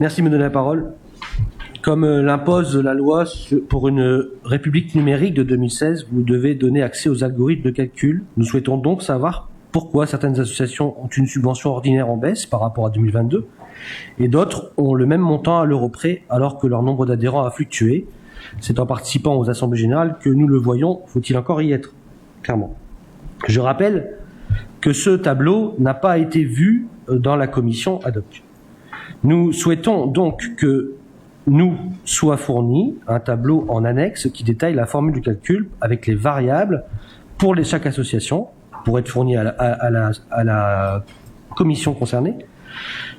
Merci de me donner la parole. Comme l'impose la loi pour une République numérique de 2016, vous devez donner accès aux algorithmes de calcul. Nous souhaitons donc savoir pourquoi certaines associations ont une subvention ordinaire en baisse par rapport à 2022 et d'autres ont le même montant à l'euro près alors que leur nombre d'adhérents a fluctué. C'est en participant aux assemblées générales que nous le voyons. Faut-il encore y être? Clairement. Je rappelle que ce tableau n'a pas été vu dans la commission ad hoc. Nous souhaitons donc que nous soit fourni un tableau en annexe qui détaille la formule du calcul avec les variables pour chaque association, pour être fourni à la commission concernée.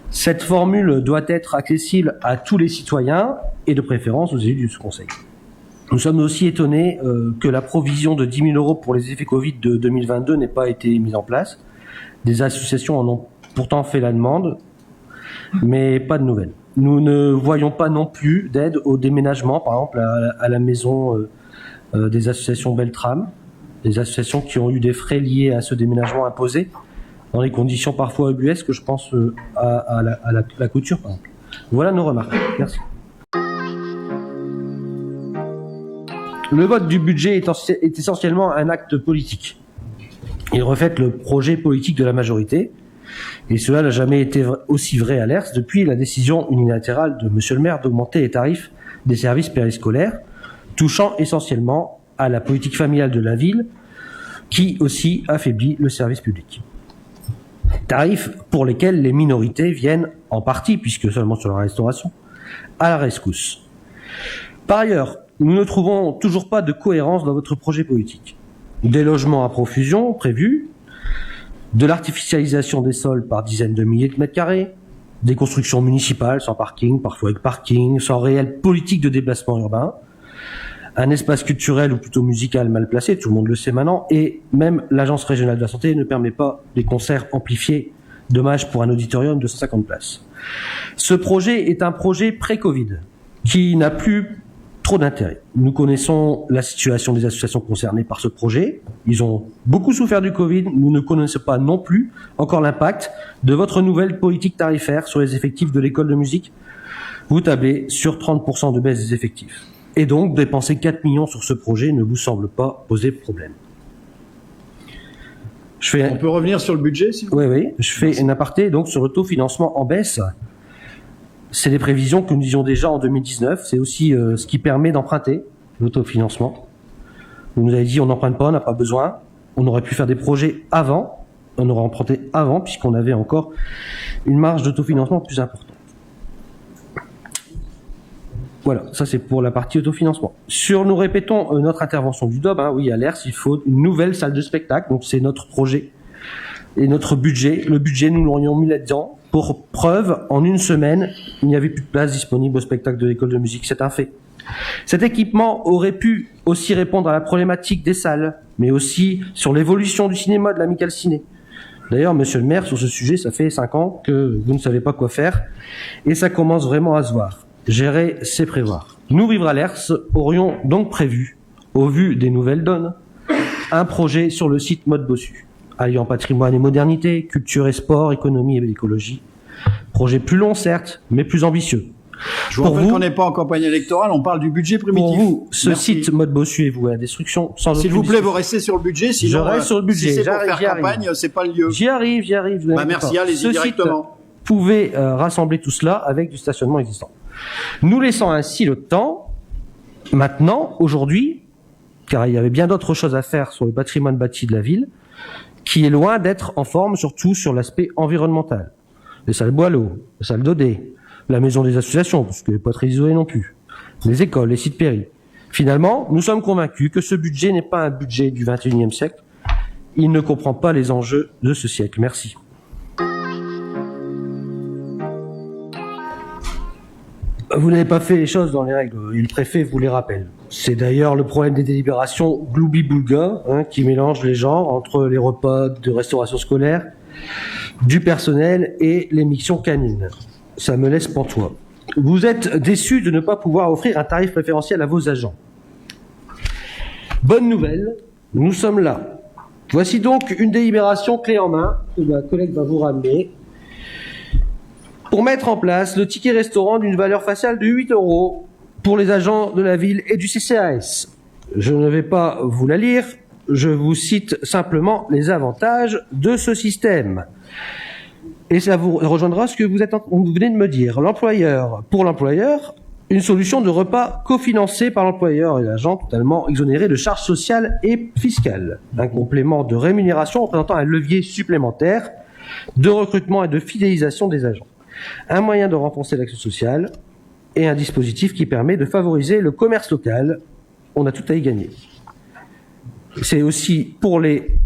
Cette formule doit être accessible à tous les citoyens et de préférence aux élus du Conseil. Nous sommes aussi étonnés que la provision de 10 000 euros pour les effets Covid de 2022 n'ait pas été mise en place. Des associations en ont pourtant fait la demande, mais pas de nouvelles. Nous ne voyons pas non plus d'aide au déménagement, par exemple à la maison des associations Beltram, des associations qui ont eu des frais liés à ce déménagement imposé, dans des conditions parfois ubuesques, je pense à la couture, par exemple. Voilà nos remarques. Merci. Le vote du budget est essentiellement un acte politique. Il reflète le projet politique de la majorité. Et cela n'a jamais été aussi vrai à l'ERS depuis la décision unilatérale de Monsieur le maire d'augmenter les tarifs des services périscolaires, touchant essentiellement à la politique familiale de la ville, qui aussi affaiblit le service public. Tarifs pour lesquels les minorités viennent en partie, puisque seulement sur la restauration, à la rescousse. Par ailleurs, nous ne trouvons toujours pas de cohérence dans votre projet politique. Des logements à profusion prévus, de l'artificialisation des sols par dizaines de milliers de mètres carrés, des constructions municipales sans parking, parfois avec parking, sans réelle politique de déplacement urbain, un espace culturel ou plutôt musical mal placé, tout le monde le sait maintenant, et même l'Agence régionale de la santé ne permet pas des concerts amplifiés, dommage pour un auditorium de 150 places. Ce projet est un projet pré-Covid, qui n'a plus trop d'intérêt. Nous connaissons la situation des associations concernées par ce projet. Ils ont beaucoup souffert du Covid. Nous ne connaissons pas non plus encore l'impact de votre nouvelle politique tarifaire sur les effectifs de l'école de musique. Vous tablez sur 30% de baisse des effectifs. Et donc, dépenser 4 millions sur ce projet ne vous semble pas poser problème. On peut revenir sur le budget, s'il vous plaît ? Oui. Je fais un aparté donc sur l'autofinancement en baisse. C'est des prévisions que nous disions déjà en 2019. C'est aussi ce qui permet d'emprunter, l'autofinancement. Vous nous avez dit on n'emprunte pas, on n'a pas besoin. On aurait pu faire des projets avant. On aurait emprunté avant puisqu'on avait encore une marge d'autofinancement plus importante. Voilà, ça c'est pour la partie autofinancement. Nous répétons notre intervention du DOB. Oui, à l'ERS, il faut une nouvelle salle de spectacle. Donc c'est notre projet et notre budget. Le budget, nous l'aurions mis là-dedans. Pour preuve, en une semaine, il n'y avait plus de place disponible au spectacle de l'école de musique. C'est un fait. Cet équipement aurait pu aussi répondre à la problématique des salles, mais aussi sur l'évolution du cinéma de l'Amicale Ciné. D'ailleurs, monsieur le maire, sur ce sujet, ça fait 5 ans que vous ne savez pas quoi faire, et ça commence vraiment à se voir. Gérer, c'est prévoir. Nous, Vivre à l'ERS, aurions donc prévu, au vu des nouvelles donnes, un projet sur le site Mode Bossu, alliant patrimoine et modernité, culture et sport, économie et écologie. Projet plus long, certes, mais plus ambitieux. Je vous rappelle qu'on n'est pas en campagne électorale, on parle du budget primitif. Pour vous, ce site Mode Bossu est voué à la destruction sans S'il vous plaît, vous restez sur le budget, sinon, je reste sur le budget. Si c'est pour faire campagne, c'est pas le lieu. J'y arrive. Merci, allez-y directement. Vous pouvez rassembler tout cela avec du stationnement existant. Nous laissons ainsi le temps, maintenant, aujourd'hui, car il y avait bien d'autres choses à faire sur le patrimoine bâti de la ville, qui est loin d'être en forme, surtout sur l'aspect environnemental. Les salles Boileau, les salles d'Odé, la maison des associations, parce qu'elle n'est pas très isolée non plus, les écoles, les sites péris. Finalement, nous sommes convaincus que ce budget n'est pas un budget du XXIe siècle. Il ne comprend pas les enjeux de ce siècle. Merci. Vous n'avez pas fait les choses dans les règles, et le préfet vous les rappelle. C'est d'ailleurs le problème des délibérations gloubi-boulga, qui mélangent les genres entre les repas de restauration scolaire, du personnel et les mixtions canines. Ça me laisse pantois. Vous êtes déçus de ne pas pouvoir offrir un tarif préférentiel à vos agents. Bonne nouvelle, nous sommes là. Voici donc une délibération clé en main que ma collègue va vous ramener. pour mettre en place le ticket restaurant d'une valeur faciale de 8 € pour les agents de la ville et du CCAS. Je ne vais pas vous la lire, je vous cite simplement les avantages de ce système. Et ça vous rejoindra ce que vous venez de me dire. Pour l'employeur, une solution de repas cofinancée par l'employeur et l'agent totalement exonéré de charges sociales et fiscales. Un complément de rémunération représentant un levier supplémentaire de recrutement et de fidélisation des agents. Un moyen de renforcer l'action sociale et un dispositif qui permet de favoriser le commerce local. On a tout à y gagner. C'est aussi pour les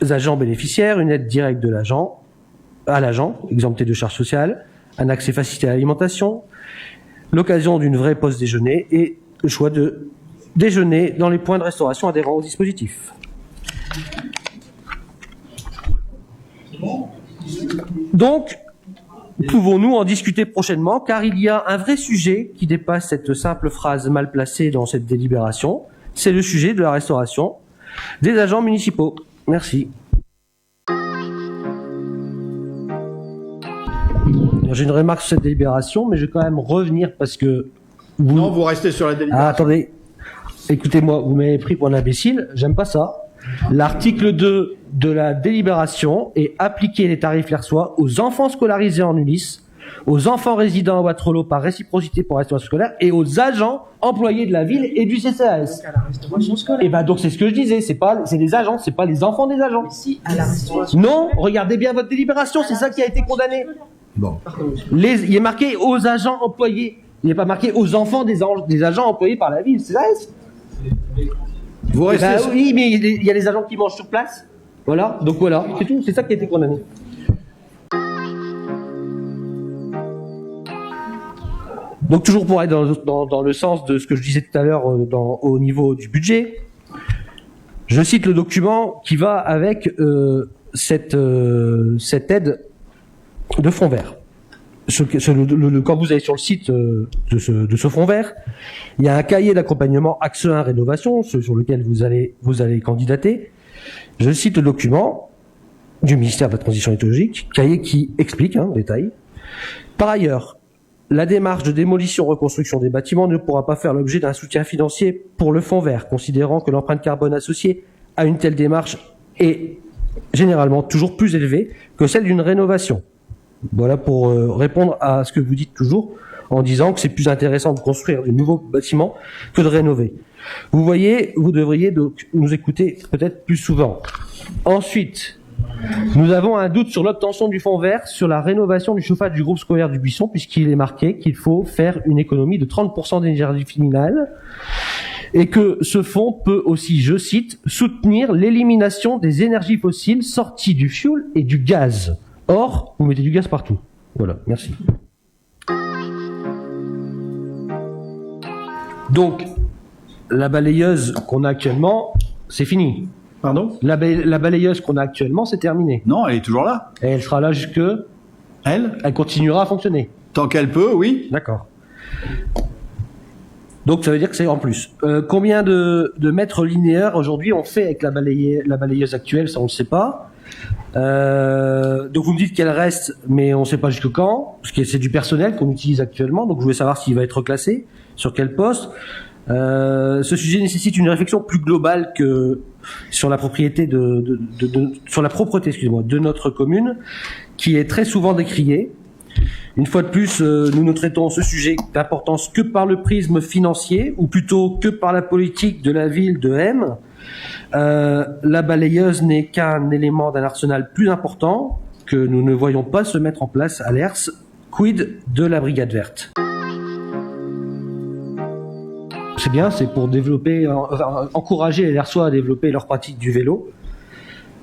agents bénéficiaires une aide directe de l'agent, exempté de charges sociales, un accès facilité à l'alimentation, l'occasion d'une vraie pause déjeuner et le choix de déjeuner dans les points de restauration adhérents au dispositif. Donc, pouvons-nous en discuter prochainement, car il y a un vrai sujet qui dépasse cette simple phrase mal placée dans cette délibération, c'est le sujet de la restauration des agents municipaux. Merci. J'ai une remarque sur cette délibération, mais je vais quand même revenir parce que... Non, vous restez sur la délibération. Ah, attendez. Écoutez-moi, vous m'avez pris pour un imbécile, j'aime pas ça. L'article 2 de la délibération est appliquer les tarifs Lersois aux enfants scolarisés en Ulysse, aux enfants résidant à Wattrelos par réciprocité pour restauration scolaire et aux agents employés de la ville et du CCAS. À la restauration scolaire. Et ben donc c'est ce que je disais, c'est les agents, c'est pas les enfants des agents. Mais si, à la restauration. Non, regardez bien votre délibération, c'est ça qui a été condamné. Bon. Il est marqué aux agents employés. Il n'est pas marqué aux enfants des agents employés par la ville. C'est ça. Vous restez sur... Oui, mais il y a les agents qui mangent sur place. Voilà. Donc voilà, c'est tout. C'est ça qui a été condamné. Donc toujours pour aller dans le sens de ce que je disais tout à l'heure au niveau du budget, je cite le document qui va avec cette aide de fonds verts. Quand vous allez sur le site de ce fonds vert, il y a un cahier d'accompagnement Axe 1 Rénovation, sur lequel vous allez candidater. Je cite le document du ministère de la Transition écologique, cahier qui explique, en détail. Par ailleurs, la démarche de démolition-reconstruction des bâtiments ne pourra pas faire l'objet d'un soutien financier pour le fonds vert, considérant que l'empreinte carbone associée à une telle démarche est généralement toujours plus élevée que celle d'une rénovation. Voilà pour répondre à ce que vous dites toujours, en disant que c'est plus intéressant de construire de nouveaux bâtiments que de rénover. Vous voyez, vous devriez donc nous écouter peut-être plus souvent. Ensuite, nous avons un doute sur l'obtention du fonds vert sur la rénovation du chauffage du groupe scolaire du Buisson, puisqu'il est marqué qu'il faut faire une économie de 30% d'énergie finale, et que ce fonds peut aussi, je cite, soutenir l'élimination des énergies fossiles sorties du fioul et du gaz. Or, vous mettez du gaz partout. Voilà, merci. Donc, la balayeuse qu'on a actuellement, c'est fini. Pardon ? La balayeuse qu'on a actuellement, c'est terminé. Non, elle est toujours là. Et elle sera là jusque... Elle ? Elle continuera à fonctionner. Tant qu'elle peut, oui. D'accord. Donc ça veut dire que c'est en plus. Combien de mètres linéaires aujourd'hui on fait avec la balayeuse actuelle, ça on ne sait pas. Donc vous me dites qu'elle reste, mais on ne sait pas jusque quand, parce que c'est du personnel qu'on utilise actuellement, donc je voulais savoir s'il va être reclassé, sur quel poste. Ce sujet nécessite une réflexion plus globale que sur la propriété sur la propreté, excusez-moi, de notre commune, qui est très souvent décriée. Une fois de plus, nous ne traitons ce sujet d'importance que par le prisme financier, ou plutôt que par la politique de la ville de M. La balayeuse n'est qu'un élément d'un arsenal plus important que nous ne voyons pas se mettre en place à l'ERS. Quid de la brigade verte? C'est bien, c'est pour développer, encourager les Lersois à développer leur pratique du vélo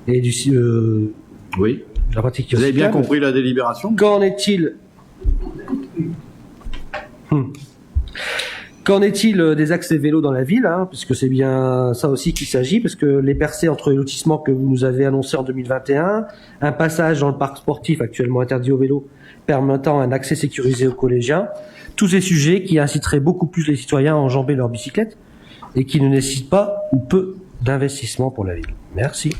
et oui. La pratique. Vous avez bien compris la délibération. Qu'en est-il Qu'en est-il des accès vélos dans la ville, puisque c'est bien ça aussi qu'il s'agit, parce que les percées entre les lotissements que vous nous avez annoncés en 2021, un passage dans le parc sportif actuellement interdit aux vélos permettant un accès sécurisé aux collégiens, tous ces sujets qui inciteraient beaucoup plus les citoyens à enjamber leur bicyclette et qui ne nécessitent pas ou peu d'investissement pour la ville. Merci.